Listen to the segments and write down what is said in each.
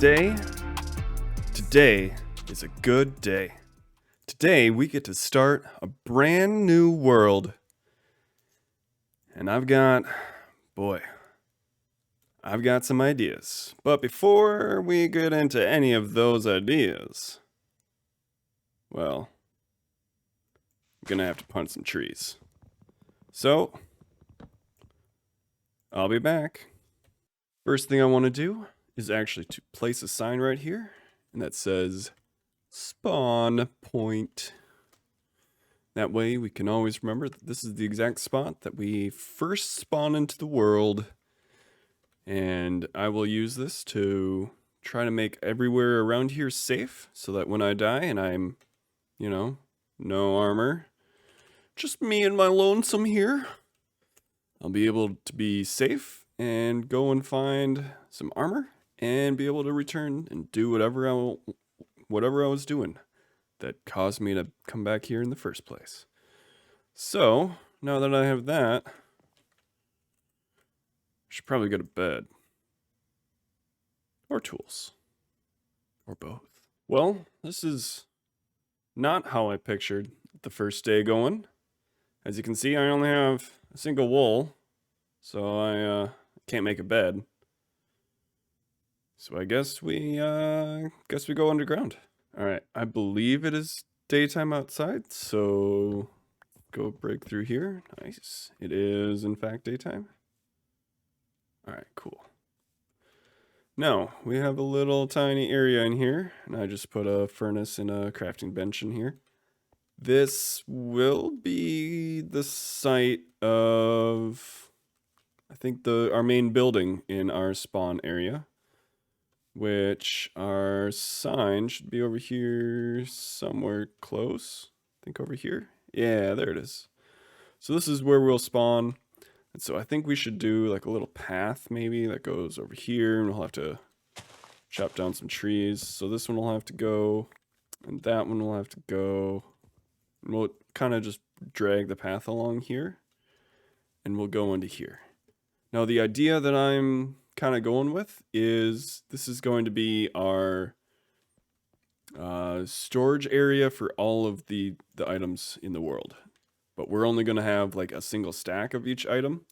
day? Today is a good day. Today we get to start a brand new world. And I've got some ideas. But before we get into any of those ideas, well, I'm gonna have to punch some trees. So, I'll be back. First thing I want to do is actually to place a sign right here, and that says spawn point. That way we can always remember that this is the exact spot that we first spawn into the world. And I will use this to try to make everywhere around here safe, so that when I die and I'm, no armor, just me and my lonesome here, I'll be able to be safe and go and find some armor and be able to return and do whatever I was doing that caused me to come back here in the first place. So, now that I have that, I should probably go to bed. Or tools. Or both. Well, this is not how I pictured the first day going. As you can see, I only have a single wool, so I can't make a bed. So I guess we go underground. All right, I believe it is daytime outside, so go break through here. Nice. It is in fact daytime. All right, cool. Now, we have a little tiny area in here, and I just put a furnace and a crafting bench in here. This will be the site of, I think, our main building in our spawn area, which our sign should be over here somewhere close. I think over here. Yeah, there it is. So this is where we'll spawn. And so I think we should do like a little path maybe that goes over here, and we'll have to chop down some trees. So this one will have to go, and that one will have to go. And we'll kind of just drag the path along here, and we'll go into here. Now the idea that I'm kind of going with is this is going to be our storage area for all of the items in the world. But we're only going to have like a single stack of each item.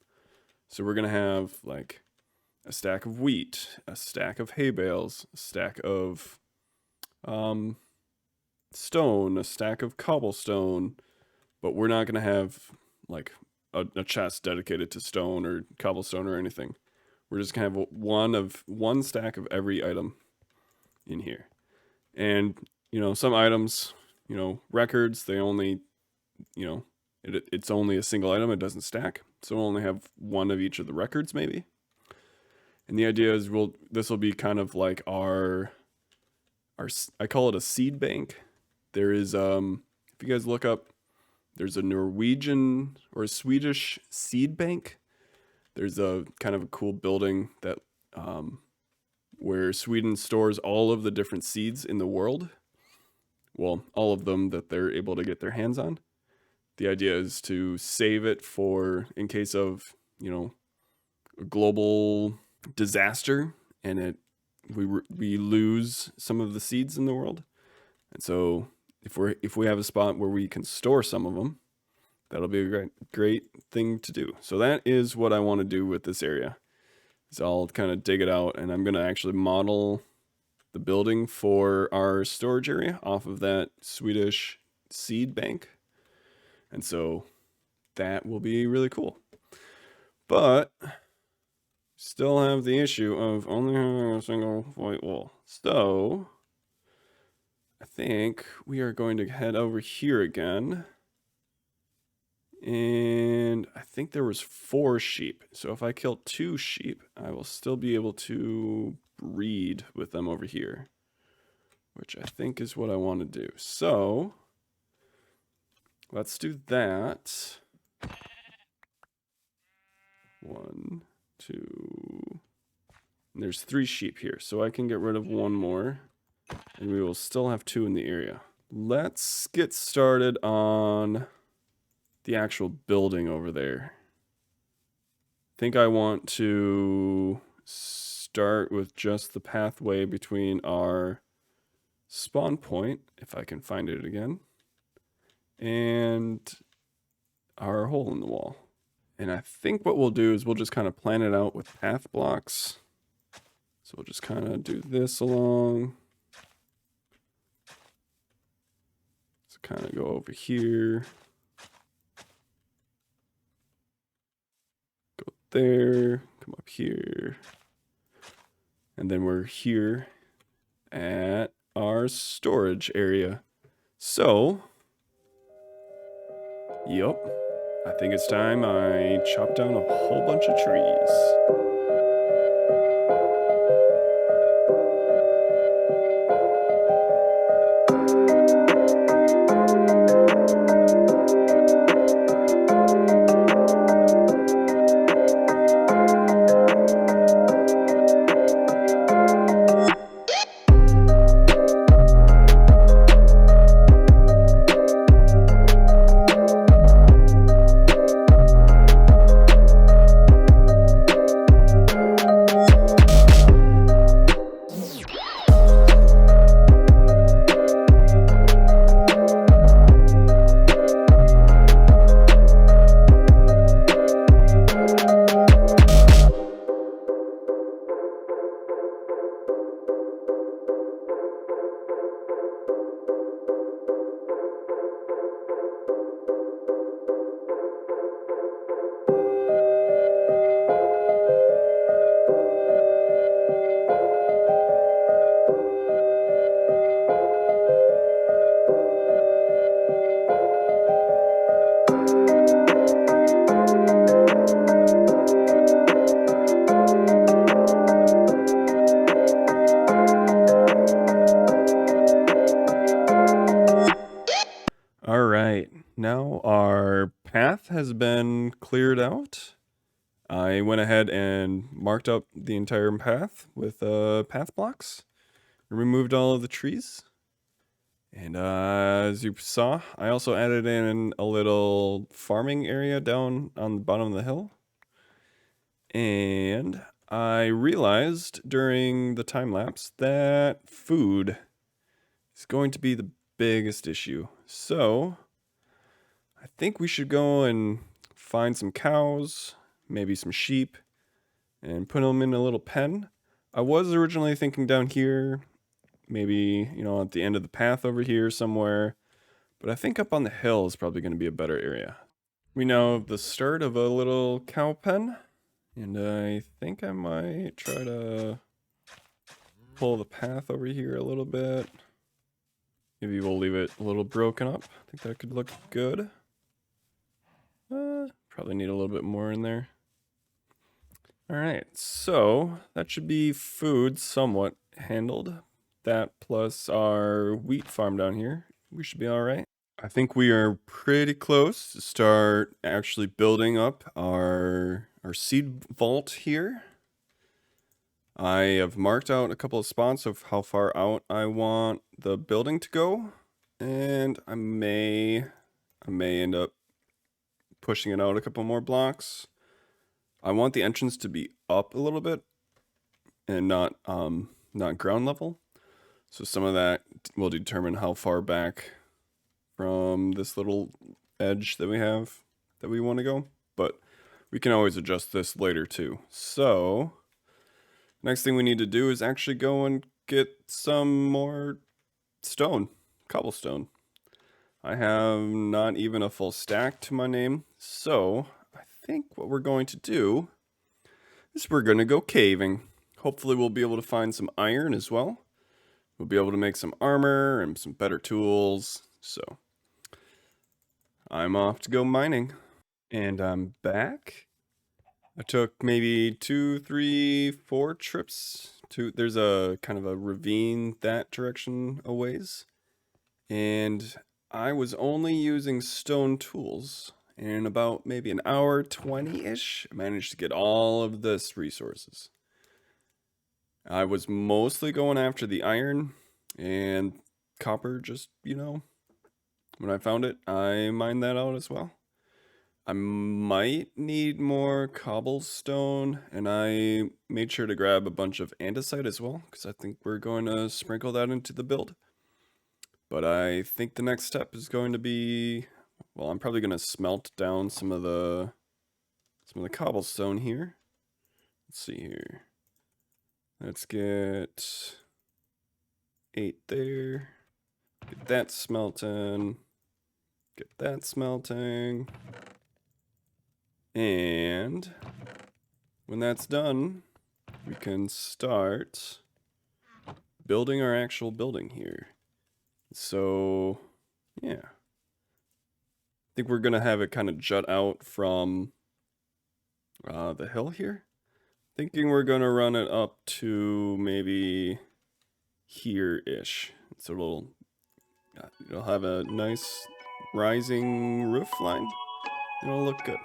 So we're going to have like a stack of wheat, a stack of hay bales, a stack of stone, a stack of cobblestone. But we're not going to have like a chest dedicated to stone or cobblestone or anything. We're just going to have one stack of every item in here. And, some items, records, they only, it's only a single item. It doesn't stack. So we'll only have one of each of the records maybe. And the idea is this will be kind of like our I call it a seed bank. There is, if you guys look up, there's a Norwegian or a Swedish seed bank. There's a kind of a cool building that where Sweden stores all of the different seeds in the world. Well, all of them that they're able to get their hands on. The idea is to save it for in case of, a global disaster, and we lose some of the seeds in the world. And so if we have a spot where we can store some of them, that'll be a great thing to do. So that is what I want to do with this area. So I'll kind of dig it out, and I'm going to actually model the building for our storage area off of that Swedish seed bank. And so that will be really cool. But still have the issue of only having a single white wall. So I think we are going to head over here again. And I think there was 4 sheep. So if I kill 2 sheep, I will still be able to breed with them over here, which I think is what I want to do. So let's do that. 1, 2. And there's 3 sheep here, so I can get rid of 1 more, and we will still have 2 in the area. Let's get started on the actual building over there. I think I want to start with just the pathway between our spawn point, if I can find it again, and our hole in the wall. And I think what we'll do is we'll just kind of plan it out with path blocks. So we'll just kind of do this along. So kind of go over here. Go there, come up here. And then we're here at our storage area. So, yep, I think it's time I chop down a whole bunch of trees. All right, now our path has been cleared out. I went ahead and marked up the entire path with path blocks and removed all of the trees. And as you saw, I also added in a little farming area down on the bottom of the hill. And I realized during the time lapse that food is going to be the biggest issue. So I think we should go and find some cows, maybe some sheep, and put them in a little pen. I was originally thinking down here, maybe, at the end of the path over here somewhere, but I think up on the hill is probably going to be a better area. We now have the start of a little cow pen, and I think I might try to pull the path over here a little bit. Maybe we'll leave it a little broken up. I think that could look good. Probably need a little bit more in there. All right, so that should be food somewhat handled. That plus our wheat farm down here, we should be all right. I think we are pretty close to start actually building up our seed vault here. I have marked out a couple of spots of how far out I want the building to go, and I may end up pushing it out a couple more blocks. I want the entrance to be up a little bit and not ground level. So some of that will determine how far back from this little edge that we have that we want to go. But we can always adjust this later too. So next thing we need to do is actually go and get some more stone, cobblestone. I have not even a full stack to my name, so I think what we're going to do is we're going to go caving. Hopefully we'll be able to find some iron as well. We'll be able to make some armor and some better tools. So I'm off to go mining. And I'm back. I took maybe 2, 3, 4 trips to, there's a kind of a ravine that direction a ways. And I was only using stone tools. And in about maybe an hour, 20-ish, I managed to get all of this resources. I was mostly going after the iron and copper, just, when I found it, I mined that out as well. I might need more cobblestone, and I made sure to grab a bunch of andesite as well, because I think we're going to sprinkle that into the build. But I think the next step is going to be, well, I'm probably going to smelt down some of the cobblestone here. Let's see here. Let's get 8 there. Get that smelting. Get that smelting. And when that's done, we can start building our actual building here. So, yeah. I think we're going to have it kind of jut out from the hill here. Thinking we're going to run it up to maybe here-ish. It's a little, it'll have a nice rising roof line. It'll look good.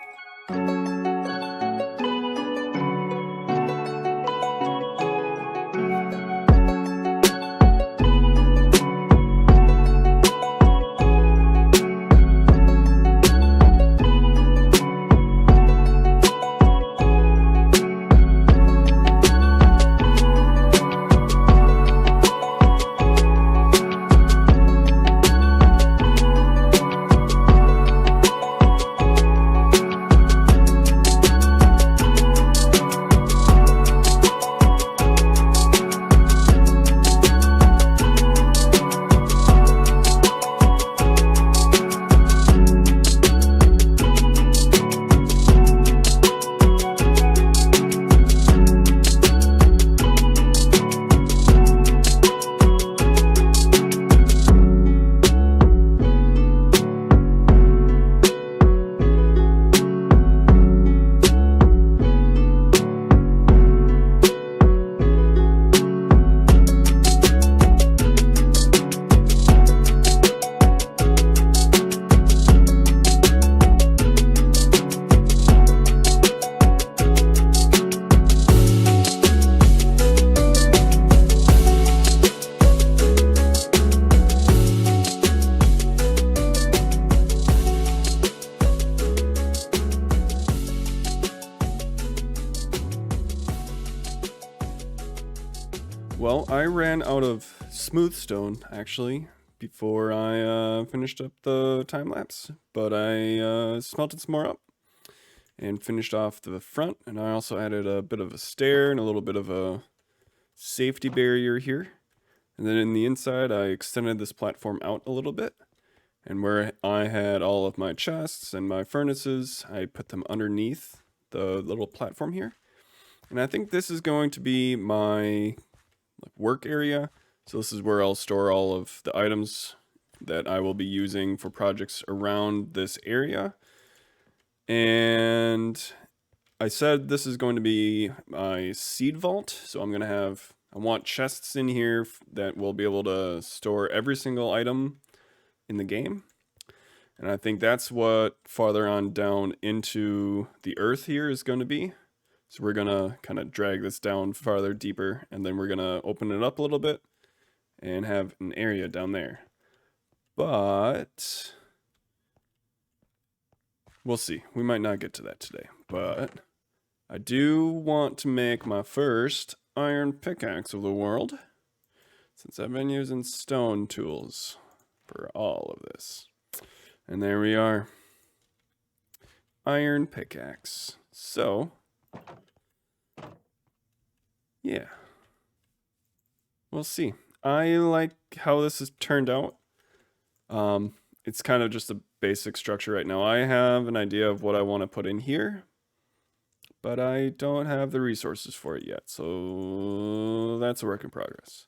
Well, I ran out of smooth stone, actually, before I finished up the time lapse. But I smelted some more up and finished off the front. And I also added a bit of a stair and a little bit of a safety barrier here. And then in the inside, I extended this platform out a little bit. And where I had all of my chests and my furnaces, I put them underneath the little platform here. And I think this is going to be my work area. So this is where I'll store all of the items that I will be using for projects around this area. And I said this is going to be my seed vault. So I'm going to have, I want chests in here that will be able to store every single item in the game. And I think that's what farther on down into the earth here is going to be. So we're going to kind of drag this down farther deeper, and then we're going to open it up a little bit and have an area down there. But we'll see. We might not get to that today. But I do want to make my first iron pickaxe of the world, since I've been using stone tools for all of this. And there we are. Iron pickaxe. So yeah, we'll see. I like how this has turned out. It's kind of just a basic structure right now. I have an idea of what I want to put in here, but I don't have the resources for it yet. So that's a work in progress.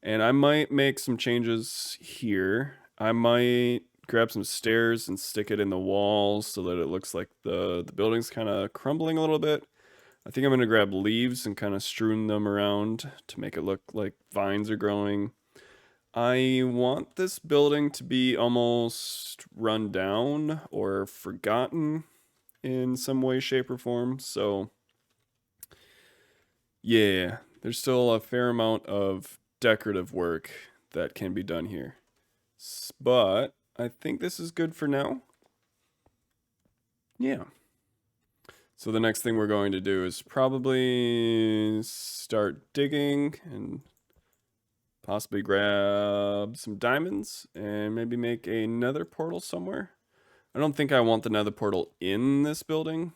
And I might make some changes here. I might grab some stairs and stick it in the walls so that it looks like the building's kind of crumbling a little bit. I think I'm going to grab leaves and kind of strewn them around to make it look like vines are growing. I want this building to be almost run down or forgotten in some way, shape, or form. So yeah, there's still a fair amount of decorative work that can be done here. But I think this is good for now. Yeah. So the next thing we're going to do is probably start digging and possibly grab some diamonds and maybe make another portal somewhere. I don't think I want the nether portal in this building,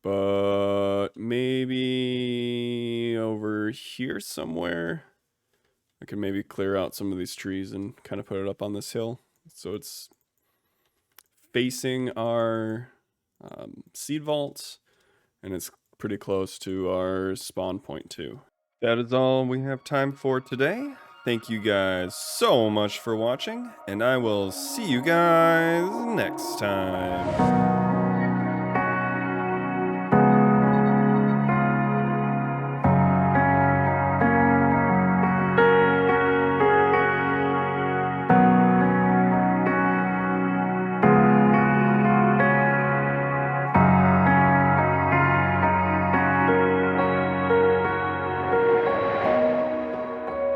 but maybe over here somewhere. I can maybe clear out some of these trees and kind of put it up on this hill. So it's facing our seed vaults, and it's pretty close to our spawn point too. That is all we have time for today. Thank you guys so much for watching, and I will see you guys next time.